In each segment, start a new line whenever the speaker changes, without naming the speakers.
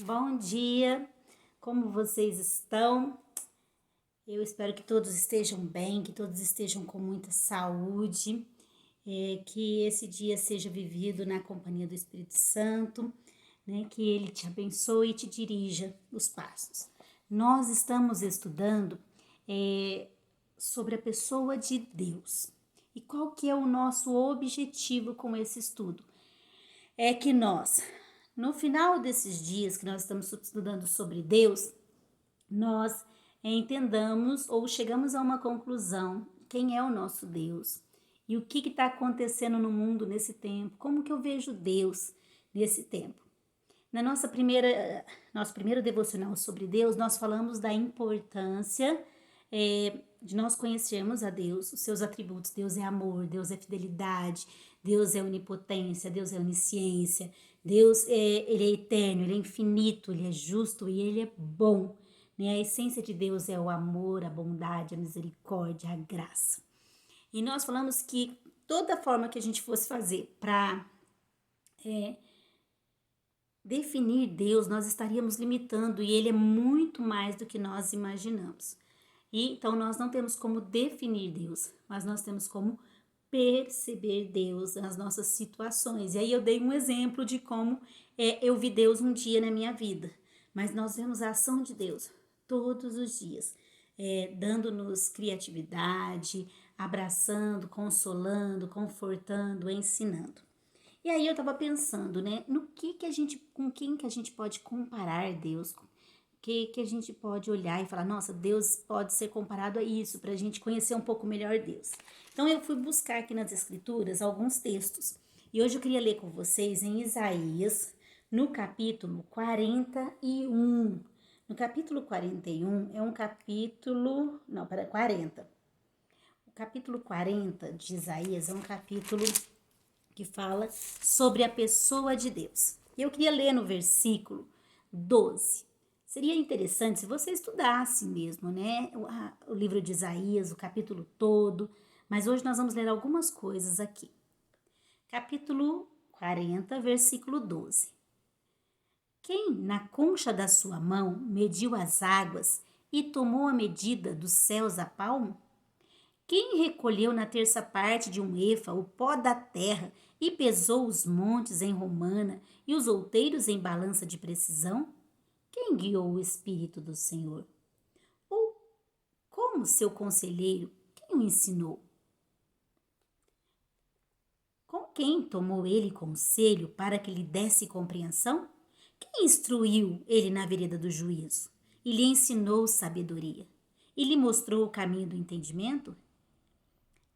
Bom dia, como vocês estão? Eu espero que todos estejam bem, que todos estejam com muita saúde, que esse dia seja vivido na companhia do Espírito Santo, né? Que ele te abençoe e te dirija os passos. Nós estamos estudando sobre a pessoa de Deus. E qual que é o nosso objetivo com esse estudo? É que nós, no final desses dias que nós estamos estudando sobre Deus, nós entendamos ou chegamos a uma conclusão, quem é o nosso Deus e o que está acontecendo no mundo nesse tempo, como que eu vejo Deus nesse tempo. Na nosso primeiro devocional sobre Deus, nós falamos da importância de nós conhecermos a Deus, os seus atributos. Deus é amor, Deus é fidelidade, Deus é onipotência, Deus é onisciência, ele é eterno, ele é infinito, ele é justo e ele é bom. Né? A essência de Deus é o amor, a bondade, a misericórdia, a graça. E nós falamos que toda forma que a gente fosse fazer para definir Deus, nós estaríamos limitando e ele é muito mais do que nós imaginamos. E então nós não temos como definir Deus, mas nós temos como perceber Deus nas nossas situações. E aí eu dei um exemplo de como eu vi Deus um dia na minha vida, mas nós vemos a ação de Deus todos os dias, dando-nos criatividade, abraçando, consolando, confortando, ensinando. E aí eu tava pensando, né, no que a gente, com quem que a gente pode comparar Deus, que a gente pode olhar e falar, nossa, Deus pode ser comparado a isso, para a gente conhecer um pouco melhor Deus. Então eu fui buscar aqui nas Escrituras alguns textos, e hoje eu queria ler com vocês em Isaías, no capítulo 41. No capítulo 41 é um capítulo, não, para 40. O capítulo 40 de Isaías é um capítulo que fala sobre a pessoa de Deus. Eu queria ler no versículo 12. Seria interessante se você estudasse mesmo, né, o livro de Isaías, o capítulo todo, mas hoje nós vamos ler algumas coisas aqui. Capítulo 40, versículo 12. Quem na concha da sua mão mediu as águas e tomou a medida dos céus a palmo? Quem recolheu na terça parte de um efa o pó da terra e pesou os montes em romana e os outeiros em balança de precisão? Quem guiou o Espírito do Senhor? Ou, como seu conselheiro, quem o ensinou? Com quem tomou ele conselho para que lhe desse compreensão? Quem instruiu ele na vereda do juízo e lhe ensinou sabedoria? E lhe mostrou o caminho do entendimento?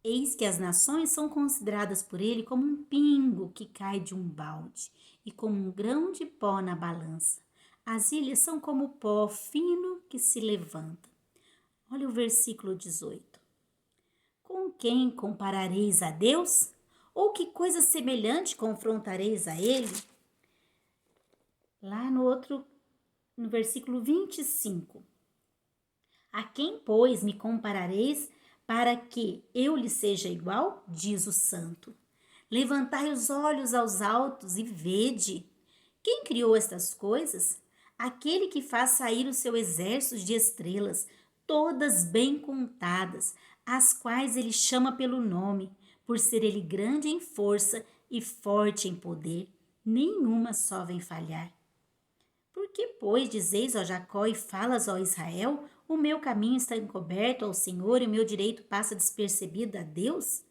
Eis que as nações são consideradas por ele como um pingo que cai de um balde e como um grão de pó na balança. As ilhas são como pó fino que se levanta. Olha o versículo 18. Com quem comparareis a Deus? Ou que coisa semelhante confrontareis a ele? Lá no versículo 25. A quem, pois, me comparareis para que eu lhe seja igual? Diz o santo. Levantai os olhos aos altos e vede. Quem criou estas coisas? Aquele que faz sair o seu exército de estrelas, todas bem contadas, as quais ele chama pelo nome, por ser ele grande em força e forte em poder. Nenhuma só vem falhar. Por que, pois, dizeis ao Jacó e falas ao Israel, o meu caminho está encoberto ao Senhor e o meu direito passa despercebido a Deus?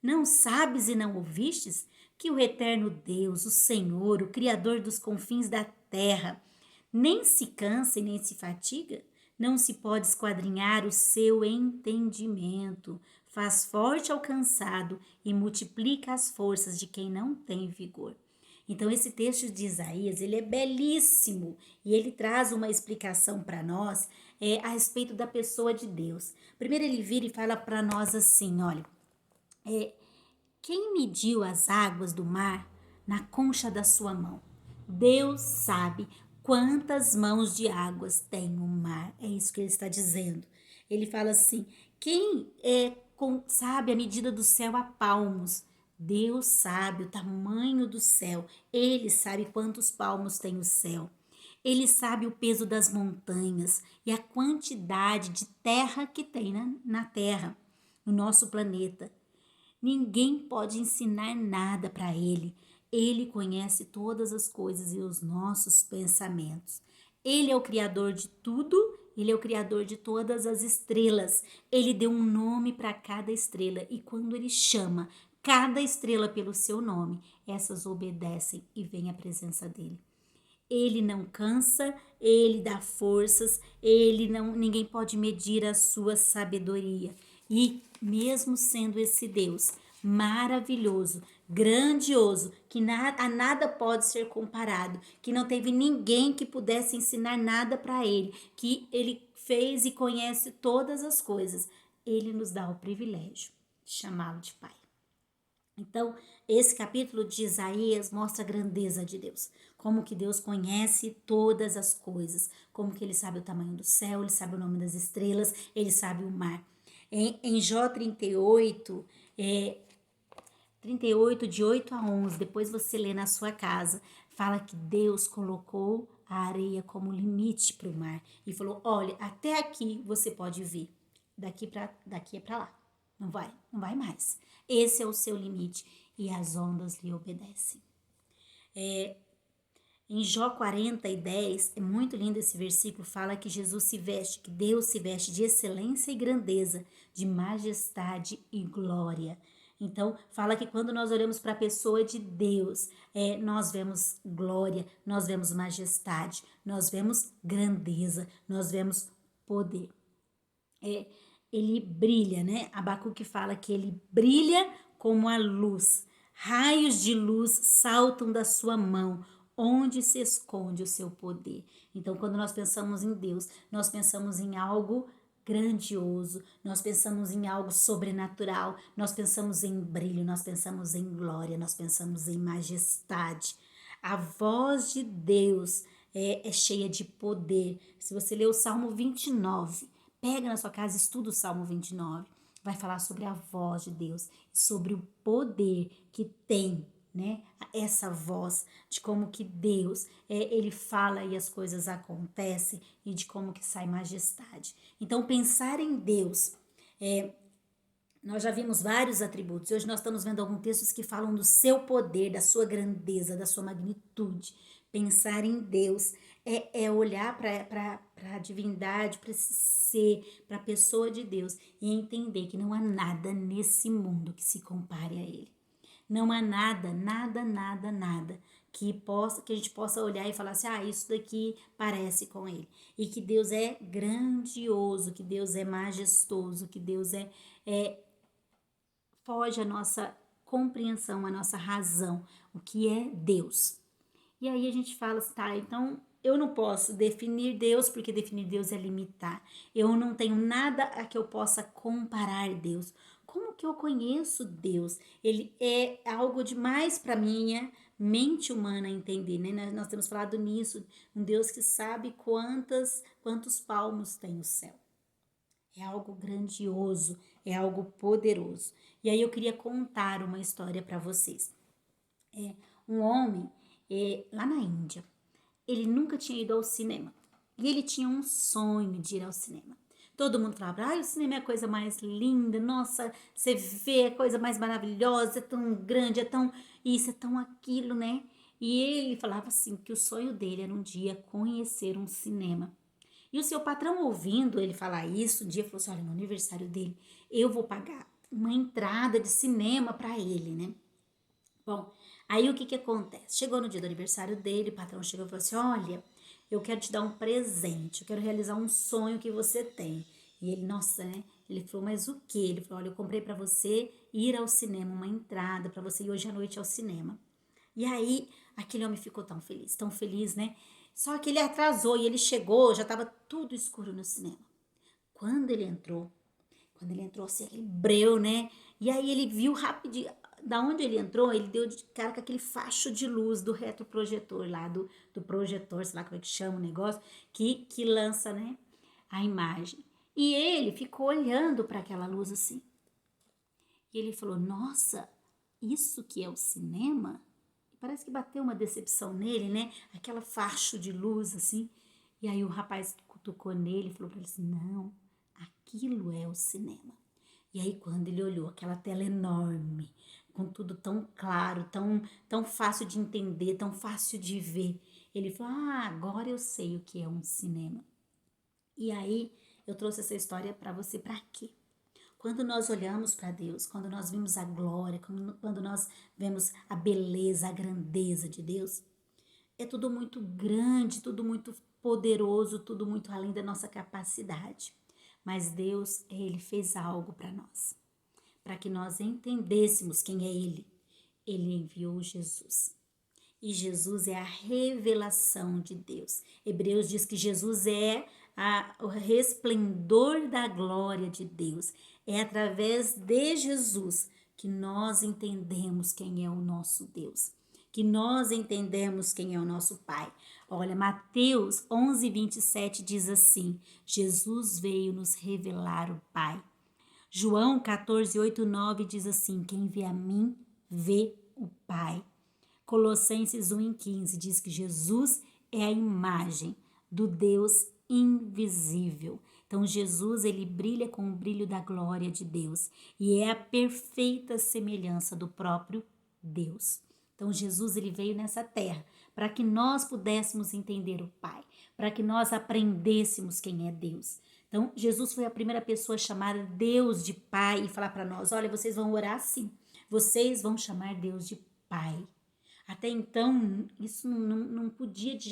Não sabes e não ouvistes que o eterno Deus, o Senhor, o Criador dos confins da terra, nem se cansa e nem se fatiga? Não se pode esquadrinhar o seu entendimento. Faz forte ao cansado e multiplica as forças de quem não tem vigor. Então esse texto de Isaías, ele é belíssimo e ele traz uma explicação para nós a respeito da pessoa de Deus. Primeiro ele vira e fala para nós assim, olha, quem mediu as águas do mar na concha da sua mão? Deus sabe quantas mãos de águas tem o mar. É isso que ele está dizendo. Ele fala assim, quem sabe a medida do céu a palmos? Deus sabe o tamanho do céu. Ele sabe quantos palmos tem o céu. Ele sabe o peso das montanhas e a quantidade de terra que tem na Terra, no nosso planeta. Ninguém pode ensinar nada para ele. Ele conhece todas as coisas e os nossos pensamentos. Ele é o criador de tudo, ele é o criador de todas as estrelas. Ele deu um nome para cada estrela e quando ele chama cada estrela pelo seu nome, essas obedecem e vêm à presença dele. Ele não cansa, ele dá forças, ninguém pode medir a sua sabedoria. E mesmo sendo esse Deus maravilhoso, grandioso, que a nada pode ser comparado, que não teve ninguém que pudesse ensinar nada para ele, que ele fez e conhece todas as coisas, ele nos dá o privilégio de chamá-lo de Pai. Então, esse capítulo de Isaías mostra a grandeza de Deus, como que Deus conhece todas as coisas, como que ele sabe o tamanho do céu, ele sabe o nome das estrelas, ele sabe o mar. Em Jó 38, 38, de 8 a 11, depois você lê na sua casa, fala que Deus colocou a areia como limite para o mar e falou, olha, até aqui você pode vir, daqui é para lá. Não vai mais. Esse é o seu limite. E as ondas lhe obedecem. Em Jó 40 e 10, é muito lindo esse versículo, fala que Jesus se veste, que Deus se veste de excelência e grandeza, de majestade e glória. Então, fala que quando nós olhamos para a pessoa de Deus, nós vemos glória, nós vemos majestade, nós vemos grandeza, nós vemos poder. Ele brilha, né? Abacuque fala que ele brilha como a luz. Raios de luz saltam da sua mão, onde se esconde o seu poder. Então, quando nós pensamos em Deus, nós pensamos em algo grandioso, nós pensamos em algo sobrenatural, nós pensamos em brilho, nós pensamos em glória, nós pensamos em majestade. A voz de Deus é cheia de poder. Se você ler o Salmo 29, pega na sua casa, estuda o Salmo 29. Vai falar sobre a voz de Deus, sobre o poder que tem, né? Essa voz, de como que Deus, ele fala e as coisas acontecem e de como que sai majestade. Então, pensar em Deus, nós já vimos vários atributos. Hoje nós estamos vendo alguns textos que falam do seu poder, da sua grandeza, da sua magnitude. Pensar em Deus é olhar para a divindade, para esse ser, para a pessoa de Deus e entender que não há nada nesse mundo que se compare a Ele. Não há nada que a gente possa olhar e falar assim, isso daqui parece com Ele. E que Deus é grandioso, que Deus é majestoso, que Deus foge a nossa compreensão, a nossa razão, o que é Deus. E aí a gente fala assim, então eu não posso definir Deus, porque definir Deus é limitar. Eu não tenho nada a que eu possa comparar Deus. Como que eu conheço Deus? Ele é algo demais para minha mente humana entender, né? Nós temos falado nisso, um Deus que sabe quantos palmos tem o céu. É algo grandioso, é algo poderoso. E aí eu queria contar uma história para vocês. Um homem lá na Índia, ele nunca tinha ido ao cinema. E ele tinha um sonho de ir ao cinema. Todo mundo falava, o cinema é a coisa mais linda, nossa, você vê a coisa mais maravilhosa, é tão grande, é tão isso, é tão aquilo, né? E ele falava assim, que o sonho dele era um dia conhecer um cinema. E o seu patrão, ouvindo ele falar isso, um dia falou assim, olha, no aniversário dele, eu vou pagar uma entrada de cinema para ele, né? Bom, aí o que acontece? Chegou no dia do aniversário dele, o patrão chegou e falou assim, olha, eu quero te dar um presente, eu quero realizar um sonho que você tem. E ele, nossa, né? Ele falou, mas o quê? Ele falou, olha, eu comprei para você ir ao cinema, uma entrada para você ir hoje à noite ao cinema. E aí, aquele homem ficou tão feliz, né? Só que ele atrasou e ele chegou, já estava tudo escuro no cinema. Quando ele entrou assim, aquele breu, né? E aí ele viu rapidinho, da onde ele entrou, ele deu de cara com aquele facho de luz do retroprojetor lá, do projetor, sei lá como é que chama o negócio, que lança, né, a imagem. E ele ficou olhando para aquela luz assim. E ele falou, nossa, isso que é o cinema? parece que bateu uma decepção nele, né? Aquela facho de luz, assim. E aí o rapaz cutucou nele e falou para ele assim, não, aquilo é o cinema. E aí quando ele olhou aquela tela enorme, com tudo tão claro, tão fácil de entender, tão fácil de ver, ele falou, agora eu sei o que é um cinema. E aí eu trouxe essa história para você para quê? Quando nós olhamos para Deus, quando nós vimos a glória, quando nós vemos a beleza, a grandeza de Deus, é tudo muito grande, tudo muito poderoso, tudo muito além da nossa capacidade. Mas Deus, Ele fez algo para nós, para que nós entendêssemos quem é Ele. Ele enviou Jesus. E Jesus é a revelação de Deus. Hebreus diz que Jesus é o resplendor da glória de Deus. É através de Jesus que nós entendemos quem é o nosso Deus, que nós entendemos quem é o nosso Pai. Olha, Mateus 11:27 diz assim, Jesus veio nos revelar o Pai. João 14:8-9 diz assim, quem vê a mim, vê o Pai. Colossenses 1:15 diz que Jesus é a imagem do Deus invisível. Então Jesus, ele brilha com o brilho da glória de Deus e é a perfeita semelhança do próprio Deus. Então Jesus, ele veio nessa terra para que nós pudéssemos entender o Pai, para que nós aprendêssemos quem é Deus. Então Jesus foi a primeira pessoa a chamar Deus de Pai e falar para nós, olha, vocês vão orar assim, vocês vão chamar Deus de Pai. Até então, isso não podia de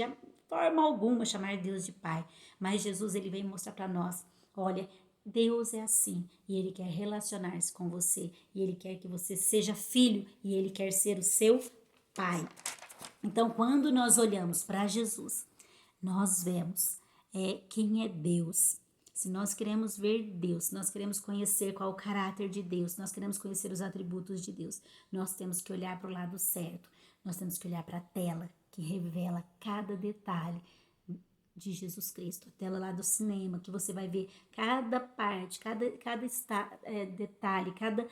forma alguma chamar Deus de Pai. Mas Jesus, ele veio mostrar para nós, olha, Deus é assim e Ele quer relacionar-se com você. E Ele quer que você seja filho e Ele quer ser o seu Pai. Então, quando nós olhamos para Jesus, nós vemos quem é Deus. Se nós queremos ver Deus, se nós queremos conhecer qual é o caráter de Deus, se nós queremos conhecer os atributos de Deus, nós temos que olhar para o lado certo. Nós temos que olhar para a tela que revela cada detalhe de Jesus Cristo. A tela lá do cinema, que você vai ver cada parte, cada detalhe, cada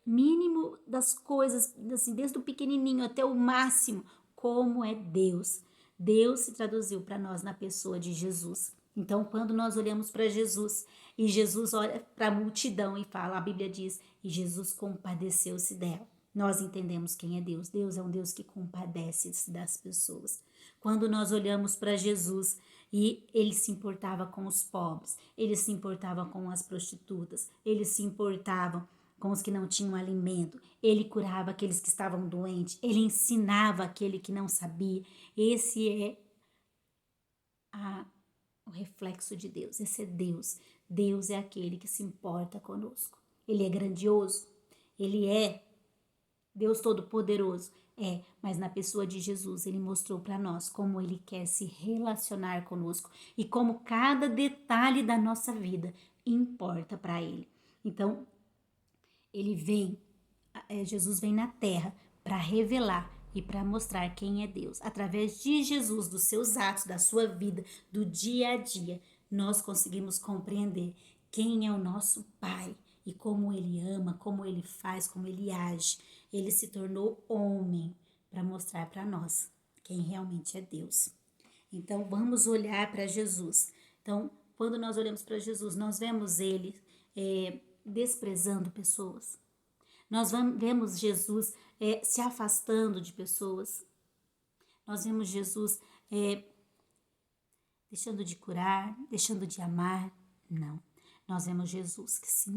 mínimo das coisas, assim, desde o pequenininho até o máximo, como é Deus. Deus se traduziu para nós na pessoa de Jesus. Então, quando nós olhamos para Jesus e Jesus olha para a multidão e fala, a Bíblia diz, e Jesus compadeceu-se dela. Nós entendemos quem é Deus. Deus é um Deus que compadece das pessoas. Quando nós olhamos para Jesus e ele se importava com os pobres, ele se importava com as prostitutas, ele se importava com os que não tinham alimento, ele curava aqueles que estavam doentes, ele ensinava aquele que não sabia. Esse é o reflexo de Deus, esse é Deus. Deus é aquele que se importa conosco. Ele é grandioso, ele é Deus Todo-Poderoso, mas na pessoa de Jesus, ele mostrou para nós como ele quer se relacionar conosco e como cada detalhe da nossa vida importa para ele. Então, Jesus vem na terra para revelar e para mostrar quem é Deus. Através de Jesus, dos seus atos, da sua vida, do dia a dia, nós conseguimos compreender quem é o nosso Pai e como ele ama, como ele faz, como ele age. Ele se tornou homem para mostrar para nós quem realmente é Deus. Então, vamos olhar para Jesus. Então, quando nós olhamos para Jesus, nós vemos ele desprezando pessoas. Nós vemos Jesus se afastando de pessoas. Nós vemos Jesus deixando de curar, deixando de amar. Não. Nós vemos Jesus que se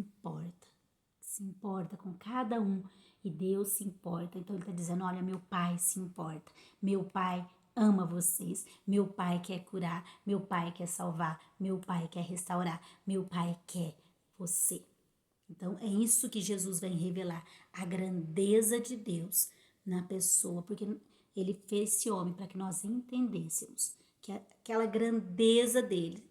importa com cada um. E Deus se importa. Então ele está dizendo, olha, meu Pai se importa. Meu Pai ama vocês. Meu Pai quer curar. Meu Pai quer salvar. Meu Pai quer restaurar. Meu Pai quer você. Então é isso que Jesus vem revelar. A grandeza de Deus na pessoa. Porque ele fez esse homem para que nós entendêssemos que aquela grandeza dele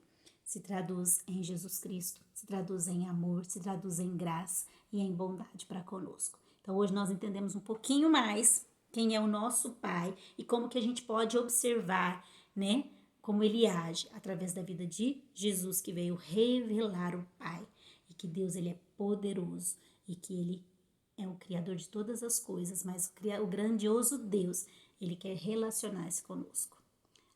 se traduz em Jesus Cristo, se traduz em amor, se traduz em graça e em bondade para conosco. Então hoje nós entendemos um pouquinho mais quem é o nosso Pai e como que a gente pode observar, né, como ele age através da vida de Jesus que veio revelar o Pai e que Deus ele é poderoso e que ele é o Criador de todas as coisas, mas o grandioso Deus, Ele quer relacionar-se conosco.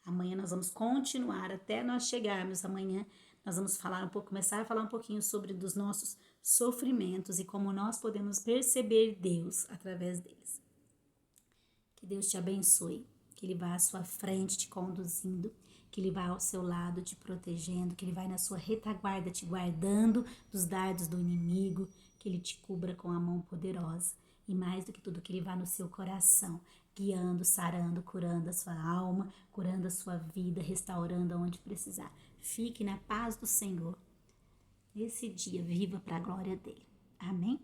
Amanhã nós vamos continuar até nós chegarmos. Amanhã nós vamos começar a falar um pouquinho sobre dos nossos sofrimentos e como nós podemos perceber Deus através deles. Que Deus te abençoe, que Ele vá à sua frente te conduzindo, que Ele vá ao seu lado te protegendo, que Ele vai na sua retaguarda te guardando dos dardos do inimigo, que Ele te cubra com a mão poderosa e mais do que tudo, que Ele vá no seu coração, guiando, sarando, curando a sua alma, curando a sua vida, restaurando aonde precisar. Fique na paz do Senhor. Esse dia, viva para a glória dele. Amém?